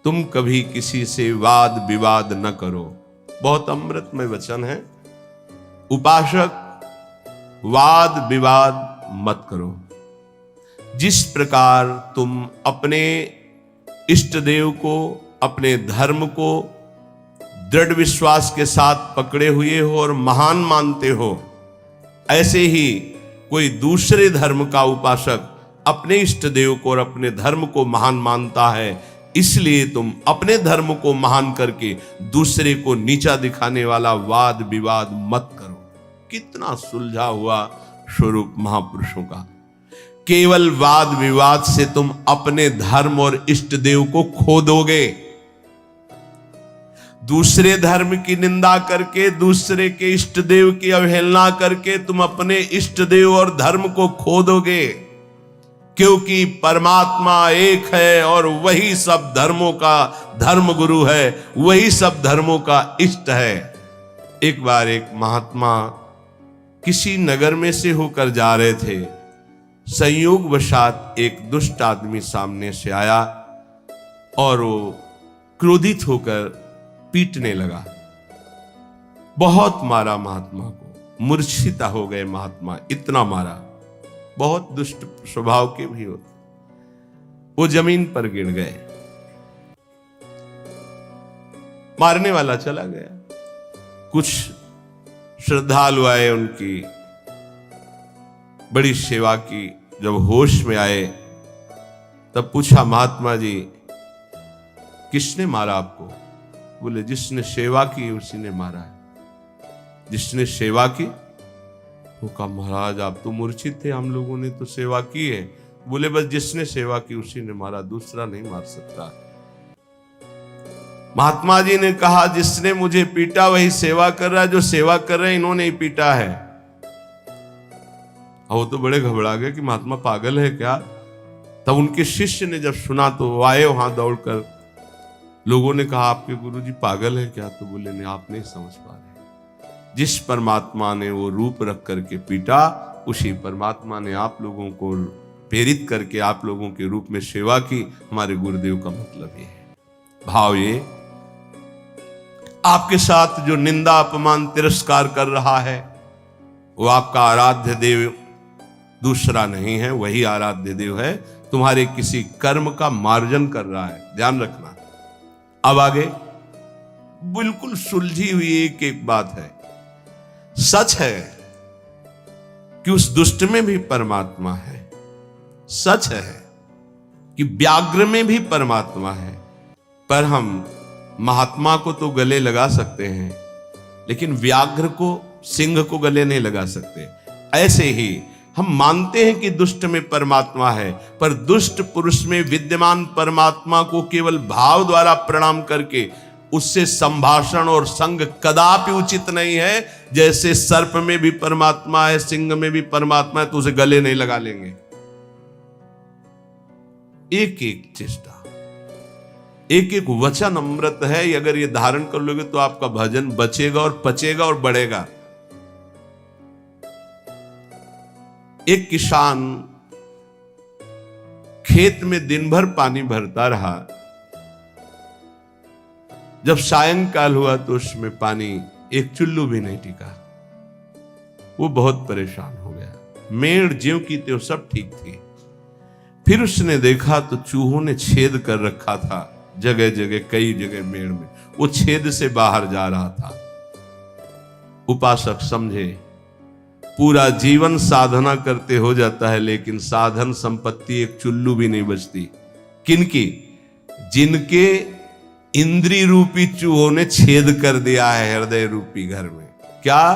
तुम कभी किसी से वाद विवाद न करो। बहुत अमृतमय वचन है। उपासक, वाद विवाद मत करो। जिस प्रकार तुम अपने इष्ट देव को, अपने धर्म को दृढ़ विश्वास के साथ पकड़े हुए हो और महान मानते हो, ऐसे ही कोई दूसरे धर्म का उपासक अपने इष्ट देव को और अपने धर्म को महान मानता है। इसलिए तुम अपने धर्म को महान करके दूसरे को नीचा दिखाने वाला वाद विवाद मत करो। कितना सुलझा हुआ स्वरूप महापुरुषों का। केवल वाद विवाद से तुम अपने धर्म और इष्ट देव को खो दोगे। दूसरे धर्म की निंदा करके, दूसरे के इष्ट देव की अवहेलना करके तुम अपने इष्ट देव और धर्म को खो दोगे। क्योंकि परमात्मा एक है और वही सब धर्मों का धर्म गुरु है, वही सब धर्मों का इष्ट है। एक बार एक महात्मा किसी नगर में से होकर जा रहे थे। संयोगवशात एक दुष्ट आदमी सामने से आया और वो क्रोधित होकर पीटने लगा। बहुत मारा महात्मा को, मूर्छिता हो गए महात्मा, इतना मारा। बहुत दुष्ट स्वभाव के भी होते। वो जमीन पर गिर गए। मारने वाला चला गया। कुछ श्रद्धालु आए, उनकी बड़ी सेवा की। जब होश में आए तब पूछा, महात्मा जी किसने मारा आपको? बोले, जिसने सेवा की उसी ने मारा है। जिसने सेवा की? वो कहा, महाराज आप तो मूर्छित थे, हम लोगों ने तो सेवा की है। बोले, बस जिसने सेवा की उसी ने मारा, दूसरा नहीं मार सकता। महात्मा जी ने कहा, जिसने मुझे पीटा वही सेवा कर रहा है, जो सेवा कर रहे हैं इन्होंने ही पीटा है। वो तो बड़े घबरा गए कि महात्मा पागल है क्या। तब उनके शिष्य ने जब सुना तो वो आए वहां दौड़कर। लोगों ने कहा, आपके गुरुजी पागल है क्या? तो बोले, नहीं, आप नहीं समझ पा रहे। जिस परमात्मा ने वो रूप रख करके पीटा, उसी परमात्मा ने आप लोगों को प्रेरित करके आप लोगों के रूप में सेवा की। हमारे गुरुदेव का मतलब ये है। भाव ये, आपके साथ जो निंदा अपमान तिरस्कार कर रहा है वो आपका आराध्य देव दूसरा नहीं है, वही आराध्य देव है। तुम्हारे किसी कर्म का मार्जन कर रहा है, ध्यान रखना। अब आगे बिल्कुल सुलझी हुई एक एक बात है। सच है कि उस दुष्ट में भी परमात्मा है। सच है कि व्याघ्र में भी परमात्मा है। पर हम महात्मा को तो गले लगा सकते हैं, लेकिन व्याघ्र को, सिंह को गले नहीं लगा सकते। ऐसे ही हम मानते हैं कि दुष्ट में परमात्मा है, पर दुष्ट पुरुष में विद्यमान परमात्मा को केवल भाव द्वारा प्रणाम करके उससे संभाषण और संग कदापि उचित नहीं है। जैसे सर्प में भी परमात्मा है, सिंह में भी परमात्मा है, तो उसे गले नहीं लगा लेंगे। एक एक चेष्टा, एक एक वचन अमृत है। अगर ये धारण कर लोगे तो आपका भजन बचेगा और पचेगा और बढ़ेगा। एक किसान खेत में दिन भर पानी भरता रहा। जब सायंकाल हुआ तो उसमें पानी एक चुल्लू भी नहीं टिका। वो बहुत परेशान हो गया। मेड़ ज्यों की त्यों सब ठीक थी। फिर उसने देखा तो चूहों ने छेद कर रखा था जगह जगह, कई जगह मेड़ में। वो छेद से बाहर जा रहा था। उपासक समझे, पूरा जीवन साधना करते हो जाता है, लेकिन साधन संपत्ति एक चुल्लू भी नहीं बचती। किनकी? जिनके इंद्री रूपी चूहों ने छेद कर दिया है हृदय रूपी घर में। क्या?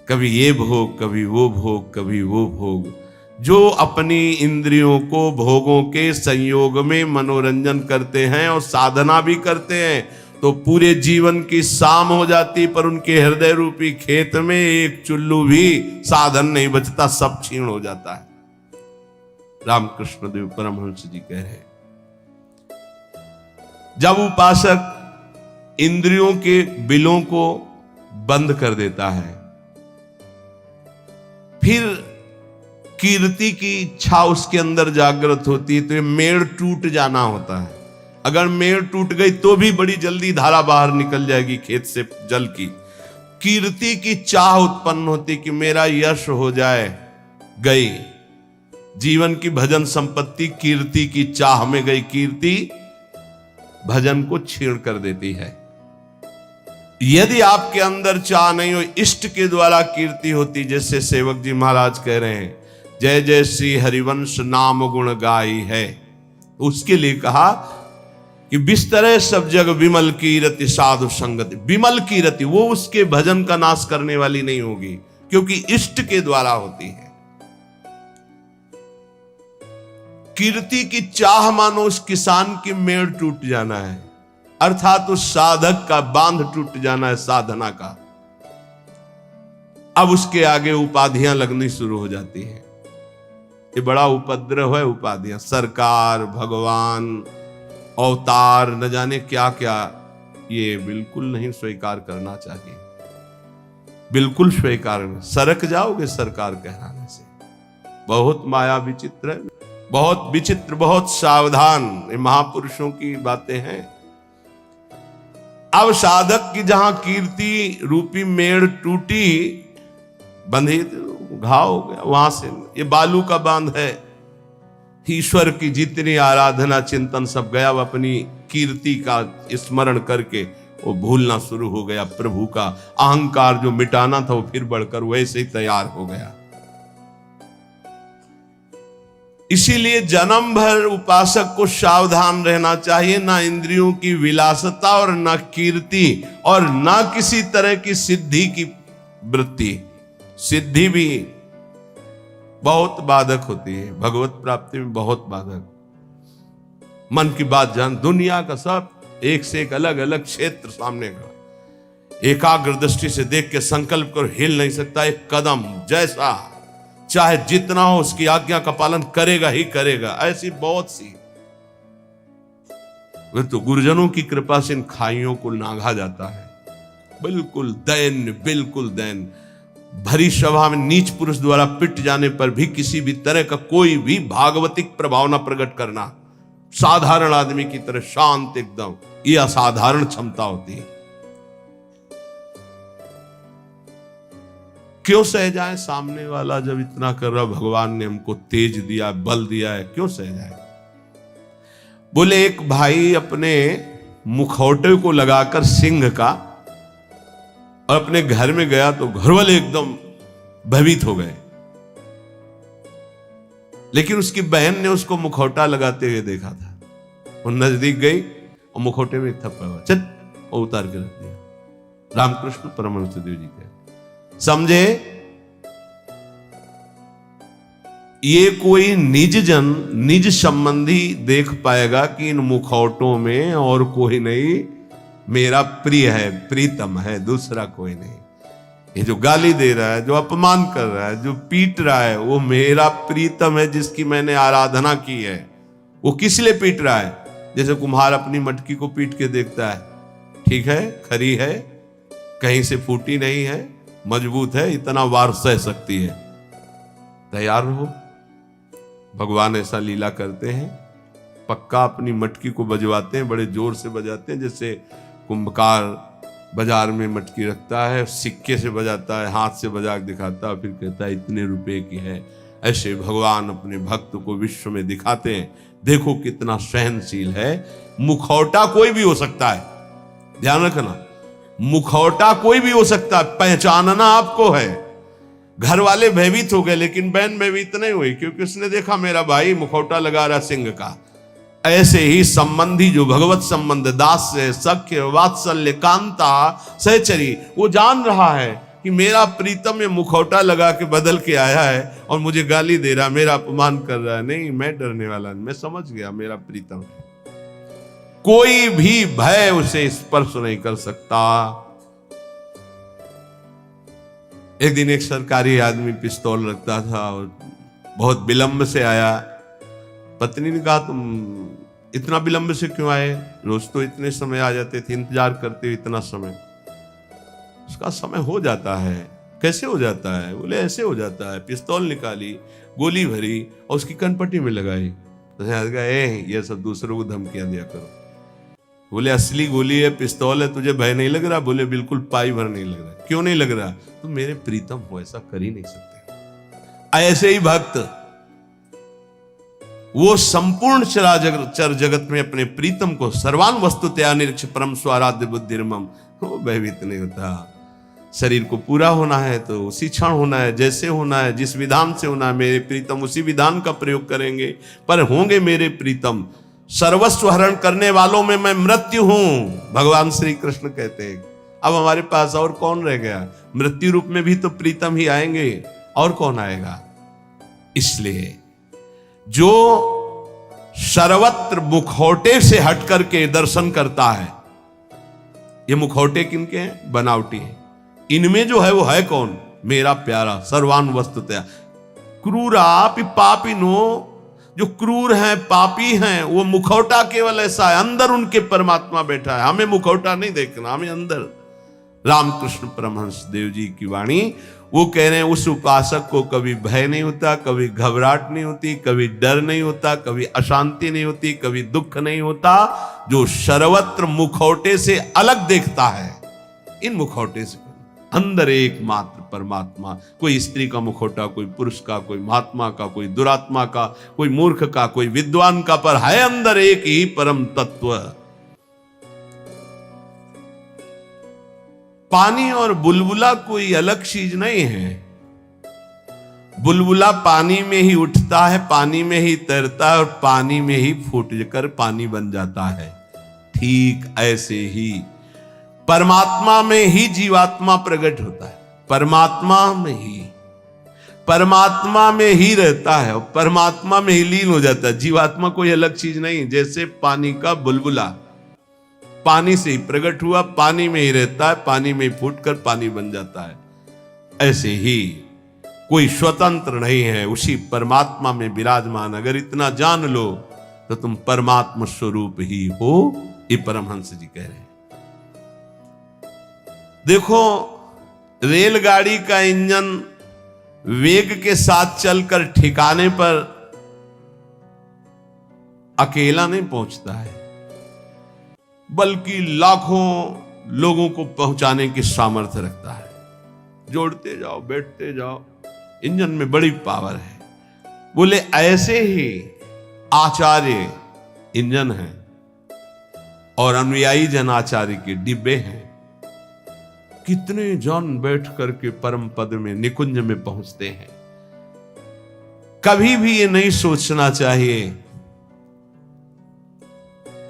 कभी ये भोग, कभी वो भोग, कभी वो भोग। जो अपनी इंद्रियों को भोगों के संयोग में मनोरंजन करते हैं और साधना भी करते हैं, तो पूरे जीवन की शाम हो जाती, पर उनके हृदय रूपी खेत में एक चुल्लू भी साधन नहीं बचता, सब क्षीण हो जाता है। रामकृष्ण देव परमहंस जी कह रहे, जब उपासक इंद्रियों के बिलों को बंद कर देता है, फिर कीर्ति की इच्छा उसके अंदर जागृत होती है, तो ये मेड़ टूट जाना होता है। अगर मेड़ टूट गई तो भी बड़ी जल्दी धारा बाहर निकल जाएगी खेत से जल की। कीर्ति की चाह उत्पन्न होती कि मेरा यश हो जाए, गई जीवन की भजन संपत्ति कीर्ति की चाह में गई। कीर्ति भजन को छीण कर देती है। यदि आपके अंदर चाह नहीं हो, इष्ट के द्वारा कीर्ति होती, जैसे सेवक जी महाराज कह रहे हैं, जय जय श्री हरिवंश नाम गुण गाई है, उसके लिए कहा कि बिस्तरे सब जग विमल कीरति साधु संगति। विमल कीरति वो उसके भजन का नाश करने वाली नहीं होगी, क्योंकि इष्ट के द्वारा होती है। कीर्ति की चाह मानो उस किसान की मेड़ टूट जाना है, अर्थात उस साधक का बांध टूट जाना है साधना का। अब उसके आगे उपाधियां लगनी शुरू हो जाती हैं। ये बड़ा उपद्रव है उपाधियां, सरकार, भगवान, अवतार, न जाने क्या क्या। ये बिल्कुल नहीं स्वीकार करना चाहिए, बिल्कुल स्वीकार नहीं। सरक जाओगे सरकार कहलाने से। बहुत माया विचित्र है, बहुत विचित्र, बहुत सावधान। ये महापुरुषों की बातें हैं। अब साधक की जहां कीर्ति रूपी मेड़ टूटी, बंधे घाव हो गया, वहां से ये बालू का बांध है। ईश्वर की जितनी आराधना चिंतन सब गया, वो अपनी कीर्ति का स्मरण करके वो भूलना शुरू हो गया। प्रभु का अहंकार जो मिटाना था वो फिर बढ़कर वैसे ही तैयार हो गया। इसीलिए जन्म भर उपासक को सावधान रहना चाहिए, ना इंद्रियों की विलासता और ना कीर्ति और ना किसी तरह की सिद्धि की वृत्ति। सिद्धि भी बहुत बाधक होती है, भगवत प्राप्ति में बहुत बाधक। मन की बात जान, दुनिया का सब एक से एक अलग अलग क्षेत्र सामने का, एकाग्र दृष्टि से देख के संकल्प कर हिल नहीं सकता एक कदम। जैसा चाहे जितना हो उसकी आज्ञा का पालन करेगा ही करेगा। ऐसी बहुत सी, वे तो गुरुजनों की कृपा से इन खाइयों को नांगा जाता है। बिल्कुल दैन्य, बिल्कुल दैन्य। भरी सभा में नीच पुरुष द्वारा पिट जाने पर भी किसी भी तरह का कोई भी भागवतिक प्रभाव न प्रकट करना, साधारण आदमी की तरह शांत एकदम, ये असाधारण क्षमता होती है। क्यों सह जाए सामने वाला जब इतना कर रहा? भगवान ने हमको तेज दिया, बल दिया है, क्यों सह जाए? बोले एक भाई अपने मुखौटे को लगाकर सिंह का और अपने घर में गया तो घर वाले एकदम भयभीत हो गए, लेकिन उसकी बहन ने उसको मुखौटा लगाते हुए देखा था। वो नजदीक गई और मुखौटे में एक थप्पड़ हुआ, चल, और उतार के रख दिया। रामकृष्ण परमहंस देव जी के समझे, ये कोई निज जन, निज संबंधी देख पाएगा कि इन मुखौटों में और कोई नहीं, मेरा प्रिय है, प्रीतम है, दूसरा कोई नहीं। ये जो गाली दे रहा है, जो अपमान कर रहा है, जो पीट रहा है, वो मेरा प्रीतम है जिसकी मैंने आराधना की है। वो किस लिए पीट रहा है? जैसे कुम्हार अपनी मटकी को पीट के देखता है, ठीक है, खरी है, कहीं से फूटी नहीं है, मजबूत है, इतना वार सह सकती है, तैयार रहो। भगवान ऐसा लीला करते हैं, पक्का अपनी मटकी को बजवाते हैं, बड़े जोर से बजाते हैं। जैसे कुंभकार बाजार में मटकी रखता है, सिक्के से बजाता है, हाथ से बजा के दिखाता है, फिर कहता है इतने रुपए की है। ऐसे भगवान अपने भक्त को विश्व में दिखाते हैं, देखो कितना सहनशील है। मुखौटा कोई भी हो सकता है, ध्यान रखना, मुखौटा कोई भी हो सकता है, पहचानना आपको है। घर वाले भयभीत हो गए, लेकिन बहन भयभीत नहीं हुई, क्योंकि उसने देखा मेरा भाई मुखौटा लगा रहा सिंह का। ऐसे ही संबंधी जो भगवत संबंध, दास्य, सख्य, वात्सल्य, कांता, सहचरी, वो जान रहा है कि मेरा प्रीतम ये मुखौटा लगा के बदल के आया है और मुझे गाली दे रहा, मेरा अपमान कर रहा है। नहीं, मैं डरने वाला नहीं, मैं समझ गया मेरा प्रीतम है। कोई भी भय उसे स्पर्श नहीं कर सकता। एक दिन एक सरकारी आदमी पिस्तौल रखता था और बहुत विलंब से आया। पत्नी ने कहा तुम इतना विलंब से क्यों आए? रोज तो इतने समय आ जाते थे, इंतजार करते हुए इतना समय। उसका समय हो जाता है। कैसे हो जाता है? बोले ऐसे हो जाता है। पिस्तौल निकाली, गोली भरी और उसकी कनपट्टी में लगाई। तो ये सब दूसरों को धमकियां दिया करो। बोले असली गोली है, पिस्तौल है, तुझे भय नहीं लग रहा? बोले बिल्कुल पाई भर नहीं लग रहा। क्यों नहीं लग रहा? तुम मेरे प्रीतम हो, ऐसा कर ही नहीं सकते। ऐसे ही भक्त वो संपूर्ण चर जगत में अपने प्रीतम को सर्वान वस्तुतया निरीक्ष परम स्वाराध्य बुद्धिर्मम, वो भयभीत नहीं होता। शरीर को पूरा होना है तो उसी क्षण होना है, जैसे होना है, जिस विधान से होना है, मेरे प्रीतम उसी विधान का प्रयोग करेंगे, पर होंगे मेरे प्रीतम। सर्वस्व हरण करने वालों में मैं मृत्यु हूं, भगवान श्री कृष्ण कहते हैं। अब हमारे पास और कौन रह गया? मृत्यु रूप में भी तो प्रीतम ही आएंगे, और कौन आएगा? इसलिए जो सर्वत्र मुखौटे से हट करके दर्शन करता है, ये मुखौटे किनके हैं? बनावटी हैं। इनमें जो है वो है कौन? मेरा प्यारा सर्वान वस्तुतया। क्रूरापि पापिनो, जो क्रूर हैं, पापी हैं, वो मुखौटा केवल ऐसा है, अंदर उनके परमात्मा बैठा है। हमें मुखौटा नहीं देखना, हमें अंदर। रामकृष्ण परमहंस देव जी की वाणी, वो कह रहे हैं उस उपासक को कभी भय नहीं होता, कभी घबराहट नहीं होती, कभी डर नहीं होता, कभी अशांति नहीं होती, कभी दुख नहीं होता, जो सर्वत्र मुखौटे से अलग देखता है। इन मुखौटे से अंदर एकमात्र परमात्मा, कोई स्त्री का मुखौटा, कोई पुरुष का, कोई महात्मा का, कोई दुरात्मा का, कोई मूर्ख का, कोई विद्वान का, पर है अंदर एक ही परम तत्व। पानी और बुलबुला कोई अलग चीज नहीं है। बुलबुला पानी में ही उठता है, पानी में ही तैरता है, और पानी में ही फूट कर पानी बन जाता है। ठीक ऐसे ही परमात्मा में ही जीवात्मा प्रकट होता है, परमात्मा में ही रहता है, और परमात्मा में ही लीन हो जाता है। जीवात्मा कोई अलग चीज नहीं। जैसे पानी का बुलबुला पानी से ही प्रकट हुआ, पानी में ही रहता है, पानी में ही फूट कर पानी बन जाता है, ऐसे ही कोई स्वतंत्र नहीं है, उसी परमात्मा में विराजमान। अगर इतना जान लो तो तुम परमात्मा स्वरूप ही हो, ये परमहंस जी कह रहे हैं। देखो, रेलगाड़ी का इंजन वेग के साथ चलकर ठिकाने पर अकेला नहीं पहुंचता है, बल्कि लाखों लोगों को पहुंचाने की सामर्थ्य रखता है। जोड़ते जाओ, बैठते जाओ, इंजन में बड़ी पावर है। बोले ऐसे ही आचार्य इंजन है और अनुयायी जन आचार्य के डिब्बे हैं। कितने जन बैठ करके परम पद में, निकुंज में पहुंचते हैं। कभी भी ये नहीं सोचना चाहिए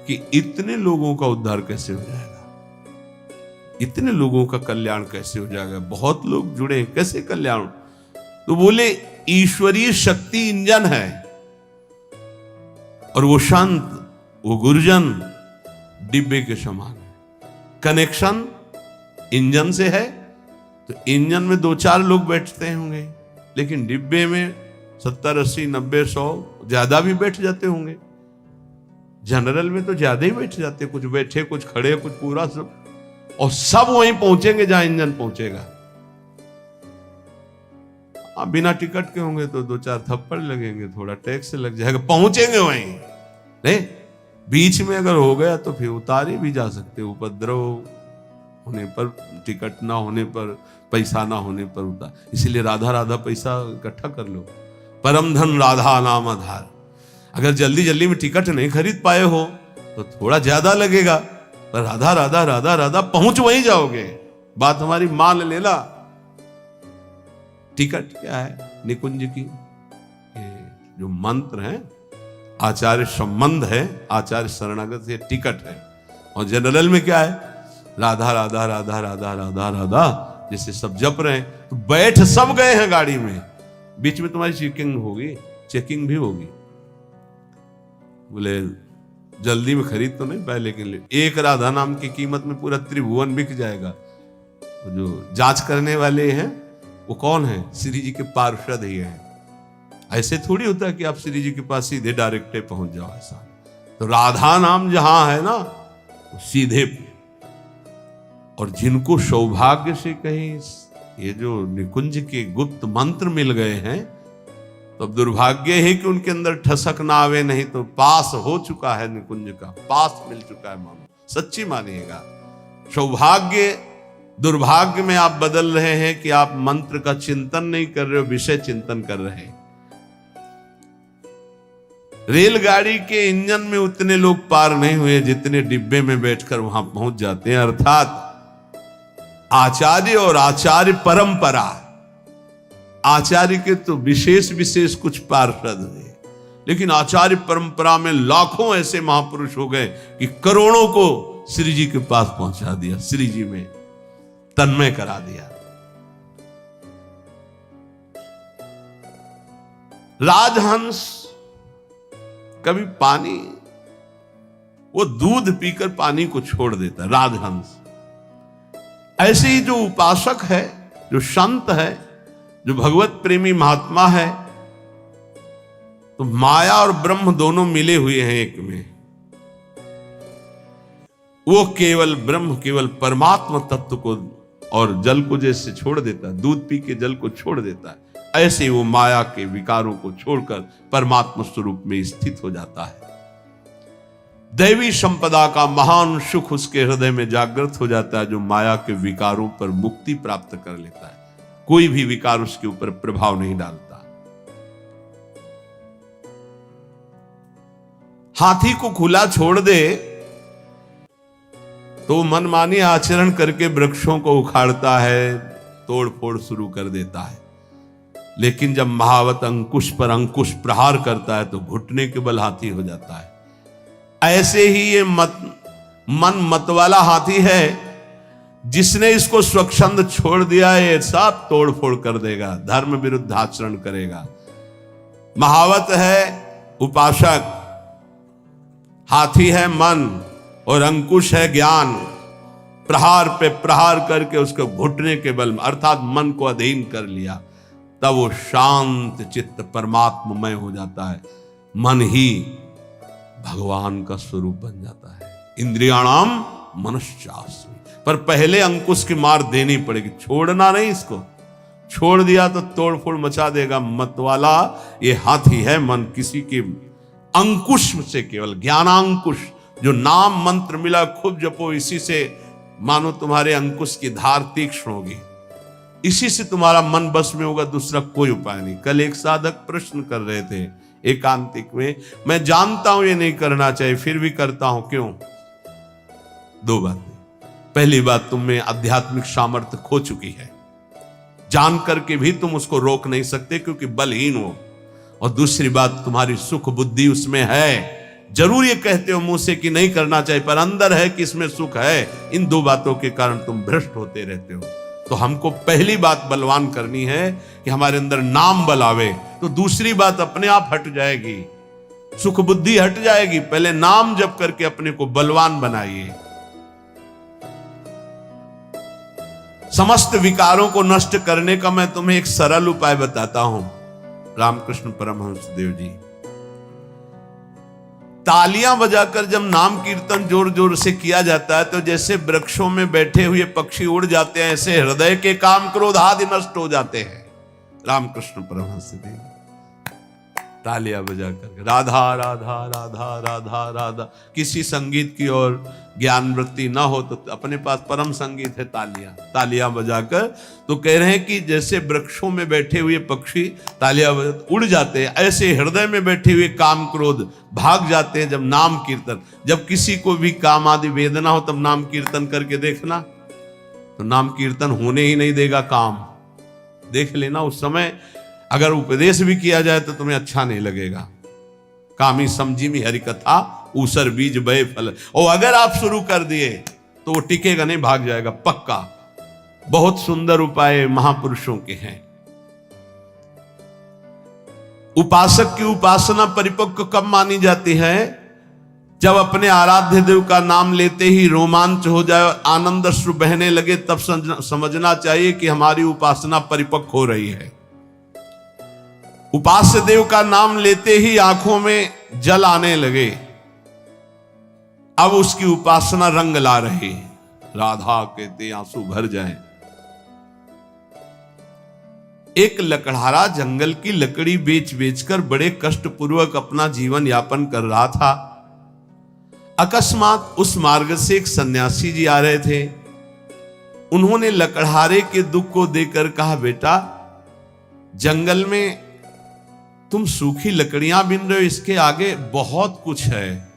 कि इतने लोगों का उद्धार कैसे हो जाएगा, इतने लोगों का कल्याण कैसे हो जाएगा, बहुत लोग जुड़े, कैसे कल्याण? तो बोले ईश्वरीय शक्ति इंजन है, और वो शांत, वो गुरुजन डिब्बे के समान है। कनेक्शन इंजन से है तो इंजन में 2-4 लोग बैठते होंगे, लेकिन डिब्बे में 70, 80, 90, 100 ज्यादा भी बैठ जाते होंगे। जनरल में तो ज्यादा ही बैठ जाते, कुछ बैठे, कुछ खड़े, कुछ पूरा सब, और सब वहीं पहुंचेंगे जहां इंजन पहुंचेगा। आप बिना टिकट के होंगे तो 2-4 थप्पड़ लगेंगे, थोड़ा टैक्स लग जाएगा, पहुंचेंगे वहीं। नहीं, बीच में अगर हो गया तो फिर उतारे भी जा सकते, उपद्रव होने पर, टिकट ना होने पर, पैसा ना होने पर उतार। इसीलिए राधा राधा पैसा इकट्ठा कर लो, परम धन राधा नाम आधार। अगर जल्दी जल्दी में टिकट नहीं खरीद पाए हो तो थोड़ा ज्यादा लगेगा, पर राधा राधा राधा राधा पहुंच वहीं जाओगे। बात हमारी मान लेना। टिकट क्या है? निकुंज की जो मंत्र है, आचार्य संबंध है, आचार्य शरणागत से टिकट है। और जनरल में क्या है? राधा राधा राधा राधा राधा राधा, जैसे सब जप रहे हैं। तो बैठ सब गए हैं गाड़ी में, बीच में तुम्हारी चेकिंग होगी, चेकिंग भी होगी। बोले जल्दी में खरीद तो नहीं पाए, लेकिन एक राधा नाम की कीमत में पूरा त्रिभुवन बिक जाएगा। तो जो जांच करने वाले हैं वो कौन है? श्री जी के पार्षद ही हैं। ऐसे थोड़ी होता है कि आप श्री जी के पास सीधे डायरेक्ट पहुंच जाओ, ऐसा। तो राधा नाम जहां है ना, सीधे। और जिनको सौभाग्य से कहीं ये जो निकुंज के गुप्त मंत्र मिल गए हैं, तो अब दुर्भाग्य है कि उनके अंदर ठसक ना आवे, नहीं तो पास हो चुका है निकुंज का, पास मिल चुका है। मानो सच्ची मानिएगा, सौभाग्य दुर्भाग्य में आप बदल रहे हैं कि आप मंत्र का चिंतन नहीं कर रहे हो, विषय चिंतन कर रहे हैं। रेलगाड़ी के इंजन में उतने लोग पार नहीं हुए जितने डिब्बे में बैठकर वहां पहुंच जाते हैं। अर्थात आचार्य और आचार्य परंपरा, आचार्य के तो विशेष विशेष कुछ पार्षद हुए, लेकिन आचार्य परंपरा में लाखों ऐसे महापुरुष हो गए कि करोड़ों को श्री जी के पास पहुंचा दिया, श्री जी में तन्मय करा दिया। राजहंस कभी पानी, वो दूध पीकर पानी को छोड़ देता है, राजहंस। ऐसे ही जो उपासक है, जो संत है, जो भगवत प्रेमी महात्मा है, तो माया और ब्रह्म दोनों मिले हुए हैं एक में। वो केवल ब्रह्म, केवल परमात्मा तत्व को और जल को जैसे छोड़ देता है, दूध पी के जल को छोड़ देता है, ऐसे ही वो माया के विकारों को छोड़कर परमात्मा स्वरूप में स्थित हो जाता है। दैवी संपदा का महान सुख उसके हृदय में जागृत हो जाता है, जो माया के विकारों पर मुक्ति प्राप्त कर लेता है। कोई भी विकार उसके ऊपर प्रभाव नहीं डालता। हाथी को खुला छोड़ दे तो मनमानी आचरण करके वृक्षों को उखाड़ता है, तोड़ फोड़ शुरू कर देता है। लेकिन जब महावत अंकुश पर अंकुश प्रहार करता है तो घुटने के बल हाथी हो जाता है। ऐसे ही ये मन मत वाला हाथी है, जिसने इसको स्वच्छंद छोड़ दिया है, ये सब तोड़ फोड़ कर देगा, धर्म विरुद्ध आचरण करेगा। महावत है उपासक, हाथी है मन और अंकुश है ज्ञान। प्रहार पे प्रहार करके उसको घुटने के बल में, अर्थात मन को अधीन कर लिया, तब वो शांत चित्त परमात्ममय हो जाता है। मन ही भगवान का स्वरूप बन जाता है। इंद्रियाणाम मनश्चास्मि, पर पहले अंकुश की मार देनी पड़ेगी, छोड़ना नहीं। इसको छोड़ दिया तो तोड़ फोड़ मचा देगा। मत वाला ये हाथी है मन, किसी के अंकुश से, केवल ज्ञानांकुश, जो नाम मंत्र मिला खूब जपो, इसी से मानो तुम्हारे अंकुश की धार तीक्ष्ण होगी, इसी से तुम्हारा मन बस में होगा, दूसरा कोई उपाय नहीं। कल एक साधक प्रश्न कर रहे थे एकांतिक में, मैं जानता हूं ये नहीं करना चाहिए फिर भी करता हूं, क्यों? दो बातें। पहली बात, तुम में आध्यात्मिक सामर्थ्य खो चुकी है, जान करके भी तुम उसको रोक नहीं सकते क्योंकि बलहीन हो। और दूसरी बात, तुम्हारी सुख बुद्धि उसमें है, जरूर ये कहते हो मुंह से कि नहीं करना चाहिए, पर अंदर है कि इसमें सुख है। इन दो बातों के कारण तुम भ्रष्ट होते रहते हो। तो हमको पहली बात बलवान करनी है कि हमारे अंदर नाम बल आवे, तो दूसरी बात अपने आप हट जाएगी, सुख बुद्धि हट जाएगी। पहले नाम जप करके अपने को बलवान बनाइए। समस्त विकारों को नष्ट करने का मैं तुम्हें एक सरल उपाय बताता हूं। रामकृष्ण परमहंस देव जी तालियां बजाकर जब नाम कीर्तन जोर जोर से किया जाता है, तो जैसे वृक्षों में बैठे हुए पक्षी उड़ जाते हैं, ऐसे हृदय के काम क्रोध आदि नष्ट हो जाते हैं। रामकृष्ण परमहंस देव तालियां बजाकर राधा राधा राधा राधा राधा, किसी संगीत की और ज्ञान वृत्ति ना हो तो अपने पास परम संगीत है तालियां, तालियां बजाकर। तो कह रहे हैं कि जैसे वृक्षों में बैठे हुए पक्षी तालियां उड़ जाते हैं, ऐसे हृदय में बैठे हुए काम क्रोध भाग जाते हैं जब नाम कीर्तन। जब किसी को भी काम आदि वेदना हो तब नाम कीर्तन करके देखना, तो नाम कीर्तन होने ही नहीं देगा काम। देख लेना, उस समय अगर उपदेश भी किया जाए तो तुम्हें अच्छा नहीं लगेगा। कामी समझी में हरि कथा ऊसर बीज बय फल, और अगर आप शुरू कर दिए तो वो टिकेगा नहीं, भाग जाएगा पक्का। बहुत सुंदर उपाय महापुरुषों के हैं। उपासक की उपासना परिपक्व कब मानी जाती है? जब अपने आराध्य देव का नाम लेते ही रोमांच हो जाए, आनंद अश्रु बहने लगे, तब समझना चाहिए कि हमारी उपासना परिपक्व हो रही है। उपास्य देव का नाम लेते ही आंखों में जल आने लगे, अब उसकी उपासना रंग ला रही। राधा कहते आंसू भर जाए। एक लकड़हारा जंगल की लकड़ी बेच बेचकर बड़े कष्ट पूर्वक अपना जीवन यापन कर रहा था। अकस्मात उस मार्ग से एक सन्यासी जी आ रहे थे। उन्होंने लकड़हारे के दुख को देखकर कहा, बेटा जंगल में तुम सूखी लकड़ियां बिन रहे हो, इसके आगे बहुत कुछ है,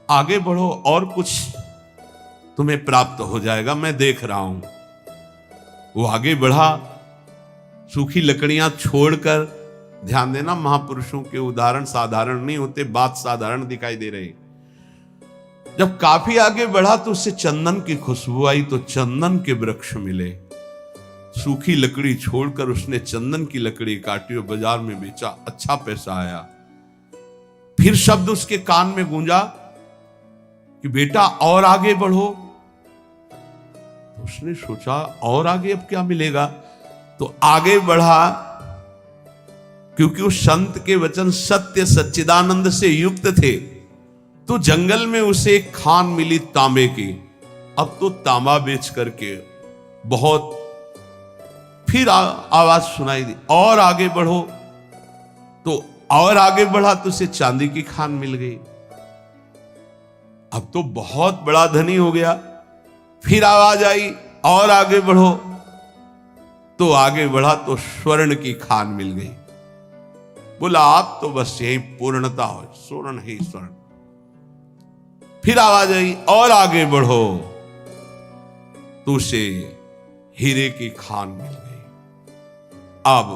आगे बढ़ो और कुछ तुम्हें प्राप्त हो जाएगा, मैं देख रहा हूं। वो आगे बढ़ा, सूखी लकड़ियां छोड़कर। ध्यान देना, महापुरुषों के उदाहरण साधारण नहीं होते, बात साधारण दिखाई दे रही। जब काफी आगे बढ़ा तो उससे चंदन की खुशबू आई, तो चंदन के वृक्ष मिले। सूखी लकड़ी छोड़कर उसने चंदन की लकड़ी काटी और बाजार में बेचा, अच्छा पैसा आया। फिर शब्द उसके कान में गूंजा कि बेटा और आगे बढ़ो। तो उसने सोचा और आगे अब क्या मिलेगा, तो आगे बढ़ा। क्योंकि उस संत के वचन सत्य सच्चिदानंद से युक्त थे, तो जंगल में उसे एक खान मिली तांबे की। अब तो तांबा बेच करके बहुत, फिर आवाज सुनाई दी और आगे बढ़ो। तो और आगे बढ़ा तो उसे चांदी की खान मिल गई। अब तो बहुत बड़ा धनी हो गया। फिर आवाज आई और आगे बढ़ो, तो आगे बढ़ा तो स्वर्ण की खान मिल गई। बोला आप तो बस यही पूर्णता हो, स्वर्ण ही स्वर्ण। फिर आवाज आई और आगे बढ़ो, तो उसे हीरे की खान मिल गई। अब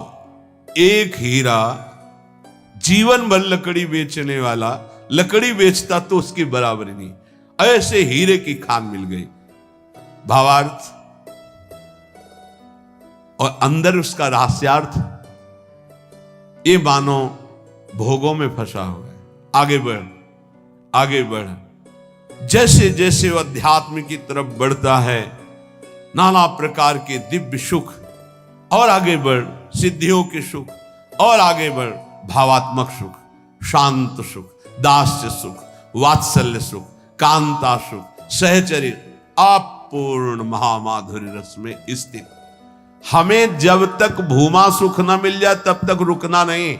एक हीरा जीवन भर लकड़ी बेचने वाला लकड़ी बेचता तो उसकी बराबरी नहीं, ऐसे हीरे की खान मिल गई। भावार्थ और अंदर उसका रहस्यार्थ, ये मानो भोगों में फंसा हुआ है। आगे बढ़, आगे बढ़। जैसे जैसे वह अध्यात्म की तरफ बढ़ता है, नाना प्रकार के दिव्य सुख, और आगे बढ़ सिद्धियों के सुख, और आगे बढ़ भावात्मक सुख, शांत सुख, दास्य सुख, वात्सल्य सुख, कांता सुख, सहचर्य, अपूर्ण महामाधुर्य रस में स्थित। हमें जब तक भूमा सुख न मिल जाए तब तक रुकना नहीं,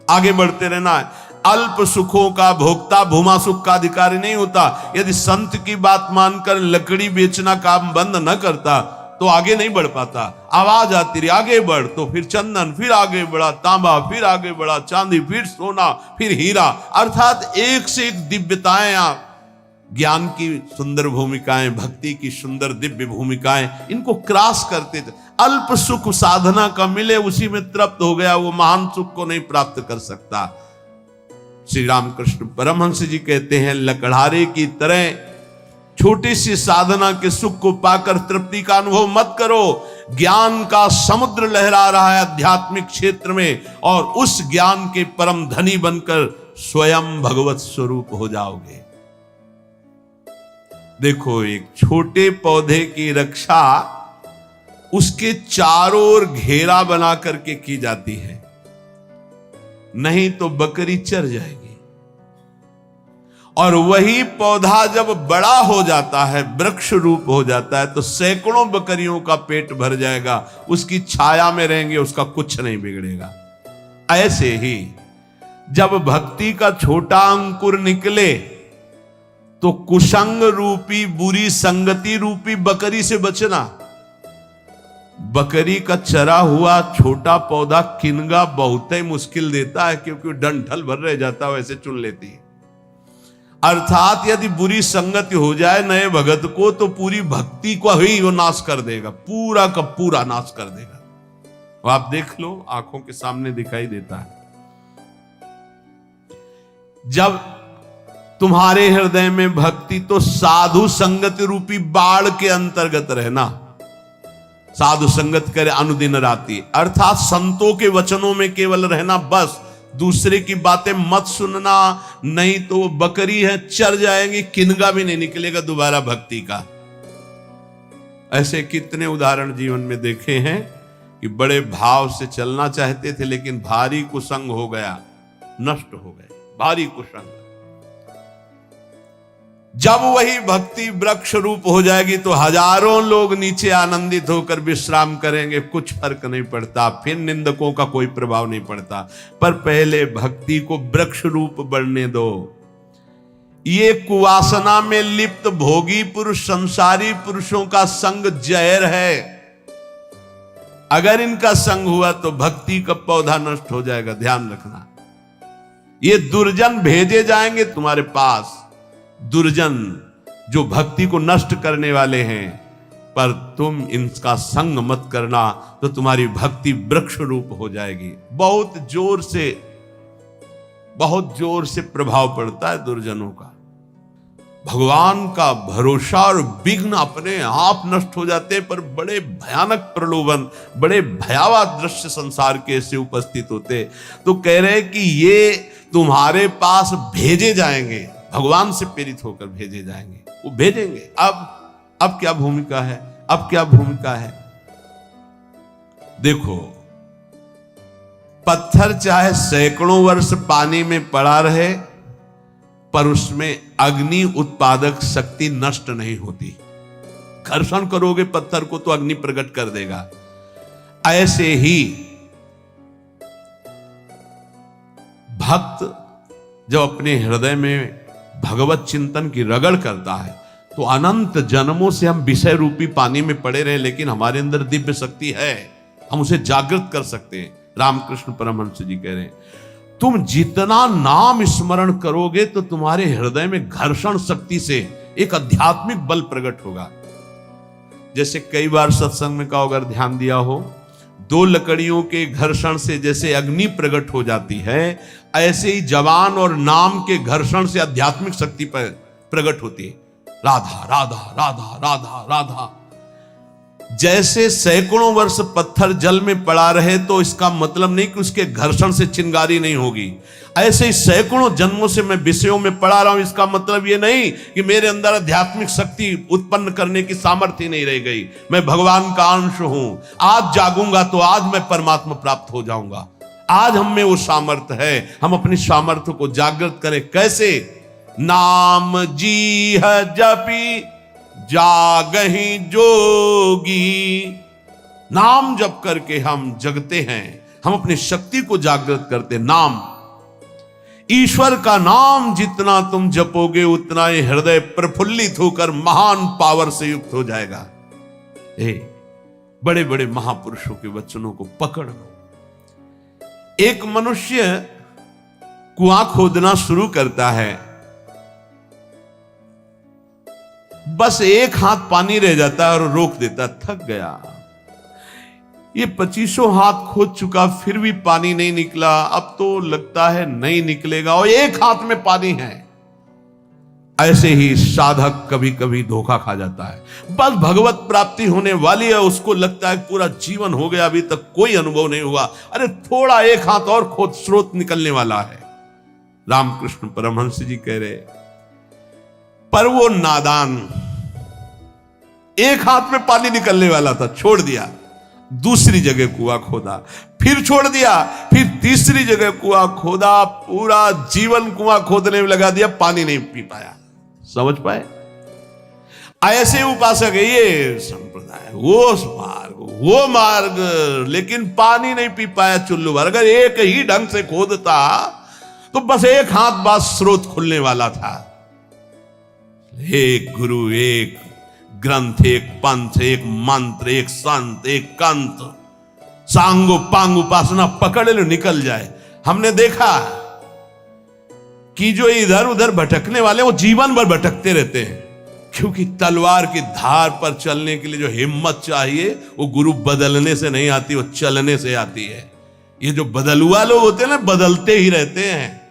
आगे बढ़ते रहना है। अल्प सुखों का भोक्ता भूमा सुख का अधिकारी नहीं होता। यदि संत की बात मानकर लकड़ी बेचना काम बंद न करता तो आगे नहीं बढ़ पाता। आवाज आती रही आगे बढ़, तो फिर चंदन, फिर आगे बढ़ा तांबा, फिर आगे बढ़ा चांदी, फिर सोना, फिर हीरा, अर्थात एक से एक दिव्यताएं, आप ज्ञान की सुंदर भूमिकाएं, भक्ति की सुंदर दिव्य भूमिकाएं, इनको क्रॉस करते थे। अल्प सुख साधना का मिले उसी में तृप्त हो गया, वो महान सुख को नहीं प्राप्त कर सकता। श्री रामकृष्ण परमहंस जी कहते हैं, लकड़हारे की तरह छोटी सी साधना के सुख को पाकर तृप्ति का अनुभव मत करो। ज्ञान का समुद्र लहरा रहा है आध्यात्मिक क्षेत्र में, और उस ज्ञान के परम धनी बनकर स्वयं भगवत स्वरूप हो जाओगे। देखो, एक छोटे पौधे की रक्षा उसके चारों ओर घेरा बना करके की जाती है, नहीं तो बकरी चर जाएगी। और वही पौधा जब बड़ा हो जाता है, वृक्ष रूप हो जाता है, तो सैकड़ों बकरियों का पेट भर जाएगा, उसकी छाया में रहेंगे, उसका कुछ नहीं बिगड़ेगा। ऐसे ही जब भक्ति का छोटा अंकुर निकले तो कुसंग रूपी बुरी संगति रूपी बकरी से बचना। बकरी का चरा हुआ छोटा पौधा किनगा बहुत ही मुश्किल देता है, क्योंकि डंठल भर रह जाता है, वैसे चुन लेती है। अर्थात यदि बुरी संगति हो जाए नए भगत को, तो पूरी भक्ति को ही वो नाश कर देगा, पूरा का पूरा नाश कर देगा। वो आप देख लो, आंखों के सामने दिखाई देता है। जब तुम्हारे हृदय में भक्ति, तो साधु संगति रूपी बाढ़ के अंतर्गत रहना। साधु संगत करे अनुदिन राति, अर्थात संतों के वचनों में केवल रहना, बस दूसरे की बातें मत सुनना, नहीं तो वो बकरी है, चर जाएंगी, किनगा भी नहीं निकलेगा दोबारा भक्ति का। ऐसे कितने उदाहरण जीवन में देखे हैं कि बड़े भाव से चलना चाहते थे, लेकिन भारी कुसंग हो गया, नष्ट हो गए, भारी कुसंग। जब वही भक्ति वृक्ष रूप हो जाएगी तो हजारों लोग नीचे आनंदित होकर विश्राम करेंगे, कुछ फर्क नहीं पड़ता, फिर निंदकों का कोई प्रभाव नहीं पड़ता। पर पहले भक्ति को वृक्ष रूप बढ़ने दो। ये कुवासना में लिप्त भोगी पुरुष, संसारी पुरुषों का संग जहर है। अगर इनका संग हुआ तो भक्ति का पौधा नष्ट हो जाएगा, ध्यान रखना। ये दुर्जन भेजे जाएंगे तुम्हारे पास, दुर्जन जो भक्ति को नष्ट करने वाले हैं, पर तुम इनका संग मत करना तो तुम्हारी भक्ति वृक्ष रूप हो जाएगी। बहुत जोर से प्रभाव पड़ता है दुर्जनों का। भगवान का भरोसा और विघ्न अपने आप नष्ट हो जाते हैं, पर बड़े भयानक प्रलोभन, बड़े भयावह दृश्य संसार के ऐसे उपस्थित होते। तो कह रहे कि ये तुम्हारे पास भेजे जाएंगे, भगवान से प्रेरित होकर भेजे जाएंगे, वो भेजेंगे। अब क्या भूमिका है, अब क्या भूमिका है? देखो, पत्थर चाहे सैकड़ों वर्ष पानी में पड़ा रहे, पर उसमें अग्नि उत्पादक शक्ति नष्ट नहीं होती। घर्षण करोगे पत्थर को तो अग्नि प्रकट कर देगा। ऐसे ही भक्त जब अपने हृदय में भगवत चिंतन की रगड़ करता है तो अनंत जन्मों से हम विषय रूपी पानी में पड़े रहे, लेकिन हमारे अंदर दिव्य शक्ति है, हम उसे जागृत कर सकते हैं। रामकृष्ण परमहंस जी कह रहे हैं, तुम जितना नाम स्मरण करोगे तो तुम्हारे हृदय में घर्षण शक्ति से एक आध्यात्मिक बल प्रकट होगा। जैसे कई बार सत्संग में कहा, अगर ध्यान दिया हो, दो लकड़ियों के घर्षण से जैसे अग्नि प्रकट हो जाती है, ऐसे ही जवान और नाम के घर्षण से आध्यात्मिक शक्ति पर प्रकट होती है। राधा राधा राधा राधा राधा। जैसे सैकड़ों वर्ष पत्थर जल में पड़ा रहे तो इसका मतलब नहीं कि उसके घर्षण से चिंगारी नहीं होगी। ऐसे ही सैकड़ों जन्मों से मैं विषयों में पड़ा रहा हूं, इसका मतलब ये नहीं कि मेरे अंदर आध्यात्मिक शक्ति उत्पन्न करने की सामर्थ्य नहीं रह गई। मैं भगवान का अंश हूं। आज जागूंगा तो आज मैं परमात्मा प्राप्त हो जाऊंगा। आज हम में वो सामर्थ्य है, हम अपनी सामर्थ्य को जागृत करें। कैसे? नाम जी है जपी जागहि जोगी। नाम जप करके हम जगते हैं, हम अपनी शक्ति को जागृत करते। नाम, ईश्वर का नाम जितना तुम जपोगे उतना ही हृदय प्रफुल्लित होकर महान पावर से युक्त हो जाएगा। बड़े बड़े महापुरुषों के वचनों को पकड़ लो। एक मनुष्य कुआं खोदना शुरू करता है, बस एक हाथ पानी रह जाता है और रोक देता, थक गया। ये 25 हाथ खोद चुका, फिर भी पानी नहीं निकला। अब तो लगता है नहीं निकलेगा, और एक हाथ में पानी है। ऐसे ही साधक कभी कभी धोखा खा जाता है। बस भगवत प्राप्ति होने वाली है, उसको लगता है पूरा जीवन हो गया, अभी तक कोई अनुभव नहीं हुआ। अरे थोड़ा एक हाथ और खोद, स्रोत निकलने वाला है। रामकृष्ण परमहंस जी कह रहे, पर वो नादान, एक हाथ में पानी निकलने वाला था, छोड़ दिया। दूसरी जगह कुआं खोदा, फिर छोड़ दिया, फिर तीसरी जगह कुआं खोदा, पूरा जीवन कुआं खोदने में लगा दिया, पानी नहीं पी पाया। समझ पाए? ऐसे उपासक है ये संप्रदाय, वो मार्ग, लेकिन पानी नहीं पी पाया चुल्लू भर। अगर एक ही ढंग से खोदता तो बस एक हाथ बाद स्रोत खुलने वाला था। एक गुरु, एक ग्रंथ, एक पंथ, एक मंत्र, एक संत, एक कंत, सांगो पांग उपासना पकड़ लो, निकल जाए। हमने देखा कि जो इधर उधर भटकने वाले वो जीवन भर भटकते रहते हैं, क्योंकि तलवार की धार पर चलने के लिए जो हिम्मत चाहिए वो गुरु बदलने से नहीं आती, वो चलने से आती है। ये जो बदलुआ लोग होते हैं ना, बदलते ही रहते हैं।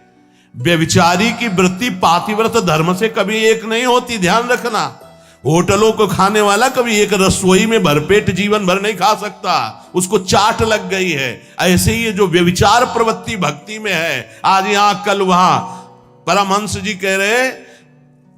व्यभिचारी की वृत्ति पातिव्रत धर्म से कभी एक नहीं होती, ध्यान रखना। होटलों को खाने वाला कभी एक रसोई में भरपेट जीवन भर नहीं खा सकता, उसको चाट लग गई है। ऐसे ही जो व्यभिचार प्रवृत्ति भक्ति में है, आज यहां कल वहां। परमहंस जी कह रहे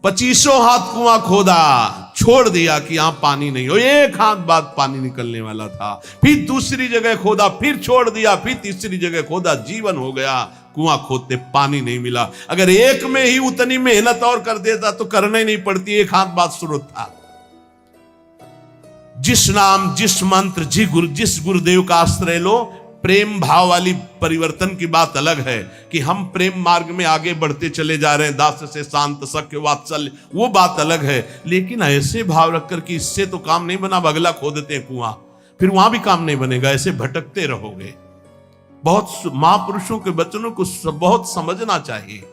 25 हाथ कुआं खोदा, छोड़ दिया कि यहां पानी नहीं हो, एक हाथ बाद पानी निकलने वाला था। फिर दूसरी जगह खोदा, फिर छोड़ दिया, फिर तीसरी जगह खोदा, जीवन हो गया, कुआं खोदते पानी नहीं मिला। अगर एक में ही उतनी मेहनत और कर देता तो करना ही नहीं पड़ती, एक हाथ बात स्रोत था। जिस नाम, जिस मंत्र, जिस गुरुदेव का आश्रय लो, प्रेम भाव वाली परिवर्तन की बात अलग है कि हम प्रेम मार्ग में आगे बढ़ते चले जा रहे हैं, दास से शांत, सख्य, वात्सल्य, वो बात अलग है। लेकिन ऐसे भाव रखकर कि इससे तो काम नहीं बना, अगला खोदते हैं कुआं, फिर वहां भी काम नहीं बनेगा, ऐसे भटकते रहोगे। बहुत महापुरुषों के वचनों को बहुत समझना चाहिए।